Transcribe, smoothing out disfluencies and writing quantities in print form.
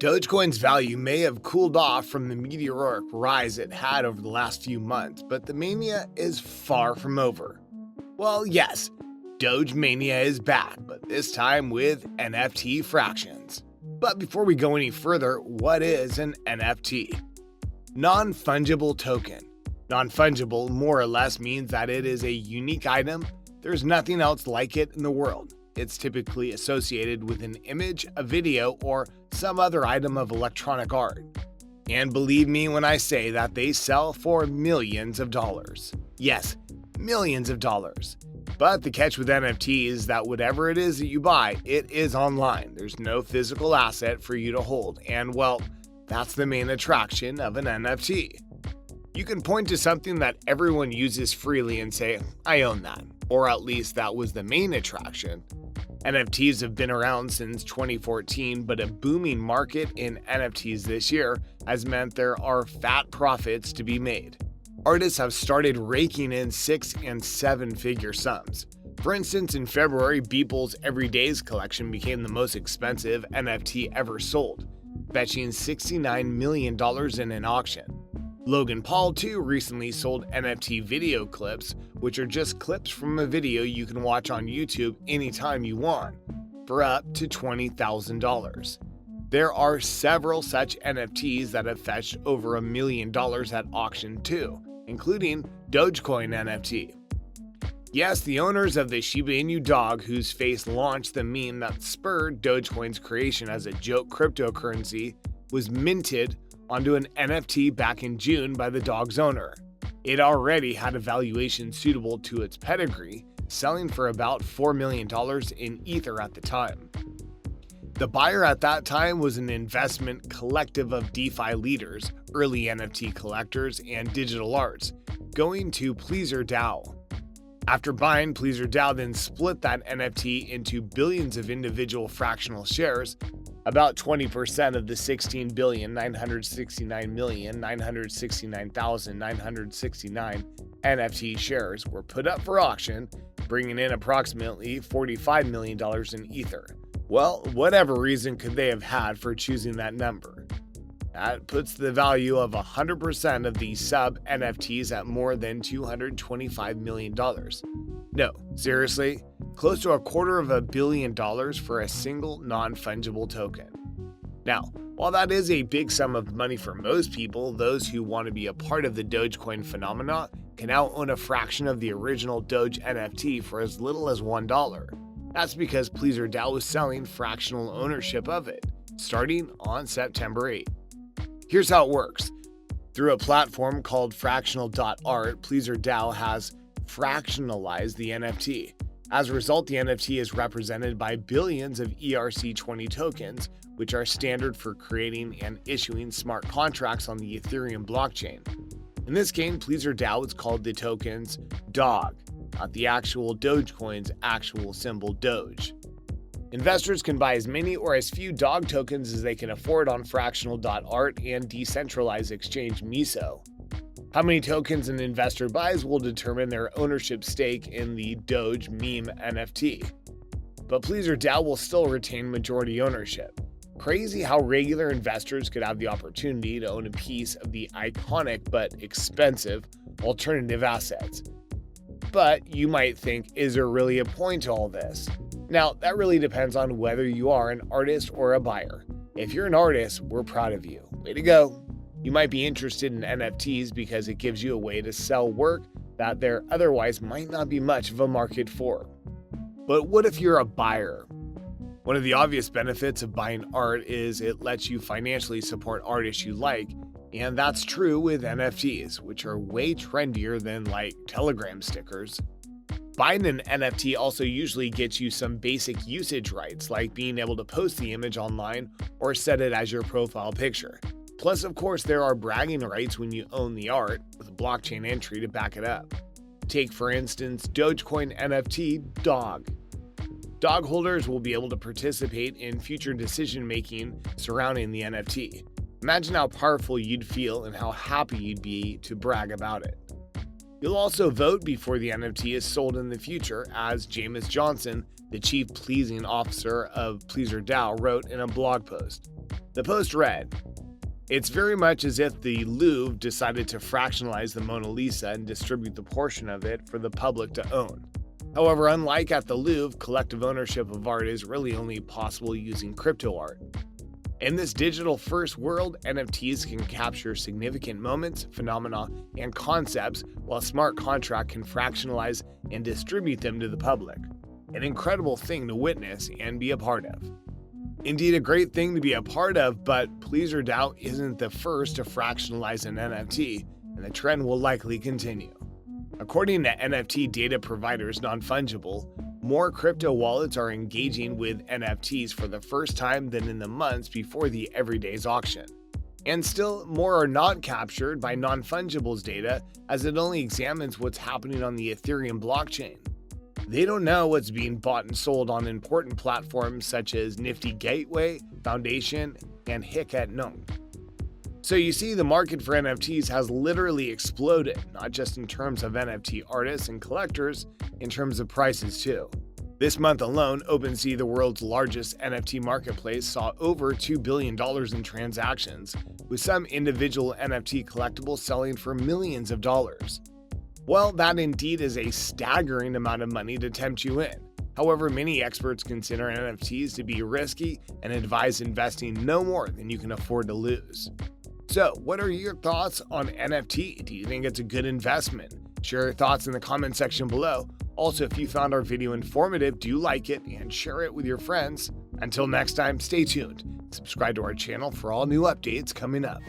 Dogecoin's value may have cooled off from the meteoric rise it had over the last few months, but the mania is far from over. Well, yes, Doge mania is back, but this time with NFT fractions. But before we go any further, what is an NFT? Non-fungible token. Non-fungible more or less means that it is a unique item. There's nothing else like it in the world. It's typically associated with an image, a video, or some other item of electronic art. And believe me when I say that they sell for millions of dollars. Yes, millions of dollars. But the catch with NFT is that whatever it is that you buy, it is online. There's no physical asset for you to hold. And well, that's the main attraction of an NFT. You can point to something that everyone uses freely and say, I own that. Or at least that was the main attraction. NFTs have been around since 2014, but a booming market in NFTs this year has meant there are fat profits to be made. Artists have started raking in 6- and 7-figure sums. For instance, in February, Beeple's Everydays collection became the most expensive NFT ever sold, fetching $69 million in an auction. Logan Paul, too, recently sold NFT video clips, which are just clips from a video you can watch on YouTube anytime you want, for up to $20,000. There are several such NFTs that have fetched over $1 million at auction, too, including Dogecoin NFT. Yes, the owners of the Shiba Inu dog whose face launched the meme that spurred Dogecoin's creation as a joke cryptocurrency was minted onto an NFT back in June by the dog's owner. It already had a valuation suitable to its pedigree, selling for about $4 million in Ether at the time. The buyer at that time was an investment collective of DeFi leaders, early NFT collectors, and digital arts, going to Pleasr DAO. After buying, Pleasr DAO then split that NFT into billions of individual fractional shares. About 20% of the 16,969,969,969 NFT shares were put up for auction, bringing in approximately $45 million in Ether. Well, whatever reason could they have had for choosing that number? That puts the value of 100% of the sub-NFTs at more than $225 million. No, seriously? Close to $250 million for a single non-fungible token. Now, while that is a big sum of money for most people, those who want to be a part of the Dogecoin phenomena can now own a fraction of the original Doge NFT for as little as $1. That's because Pleasr DAO was selling fractional ownership of it, starting on September 8. Here's how it works. Through a platform called fractional.art, Pleasr DAO has fractionalized the NFT. As a result, the NFT is represented by billions of ERC20 tokens, which are standard for creating and issuing smart contracts on the Ethereum blockchain. In this game, Pleasr DAO is called the tokens DOG, not the actual Dogecoin's actual symbol Doge. Investors can buy as many or as few DOG tokens as they can afford on fractional.art and decentralized exchange Miso. How many tokens an investor buys will determine their ownership stake in the Doge meme NFT. But Pleasr DAO will still retain majority ownership. Crazy how regular investors could have the opportunity to own a piece of the iconic but expensive alternative assets. But you might think, is there really a point to all this? Now, that really depends on whether you are an artist or a buyer. If you're an artist, we're proud of you. Way to go. You might be interested in NFTs because it gives you a way to sell work that there otherwise might not be much of a market for. But what if you're a buyer? One of the obvious benefits of buying art is it lets you financially support artists you like, and that's true with NFTs, which are way trendier than like Telegram stickers. Buying an NFT also usually gets you some basic usage rights, like being able to post the image online or set it as your profile picture. Plus, of course, there are bragging rights when you own the art, with a blockchain entry to back it up. Take, for instance, Dogecoin NFT DOG. DOG holders will be able to participate in future decision-making surrounding the NFT. Imagine how powerful you'd feel and how happy you'd be to brag about it. You'll also vote before the NFT is sold in the future, as James Johnson, the chief pleasing officer of Pleasr DAO, wrote in a blog post. The post read, "It's very much as if the Louvre decided to fractionalize the Mona Lisa and distribute the portion of it for the public to own. However, unlike at the Louvre, collective ownership of art is really only possible using crypto art. In this digital-first world, NFTs can capture significant moments, phenomena, and concepts, while a smart contract can fractionalize and distribute them to the public. An incredible thing to witness and be a part of. Indeed, a great thing to be a part of, but Please or Doubt isn't the first to fractionalize an NFT, and the trend will likely continue. According to NFT data providers Non-Fungible, more crypto wallets are engaging with NFTs for the first time than in the months before the Everyday's auction. And still, more are not captured by Non-Fungible's data, as it only examines what's happening on the Ethereum blockchain. They don't know what's being bought and sold on important platforms such as Nifty Gateway, Foundation, and Hic@Nome. So you see, the market for NFTs has literally exploded, not just in terms of NFT artists and collectors, in terms of prices too. This month alone, OpenSea, the world's largest NFT marketplace, saw over $2 billion in transactions, with some individual NFT collectibles selling for millions of dollars. Well, that indeed is a staggering amount of money to tempt you in. However, many experts consider NFTs to be risky and advise investing no more than you can afford to lose. So, what are your thoughts on NFT? Do you think it's a good investment? Share your thoughts in the comment section below. Also, if you found our video informative, do like it and share it with your friends. Until next time, stay tuned. Subscribe to our channel for all new updates coming up.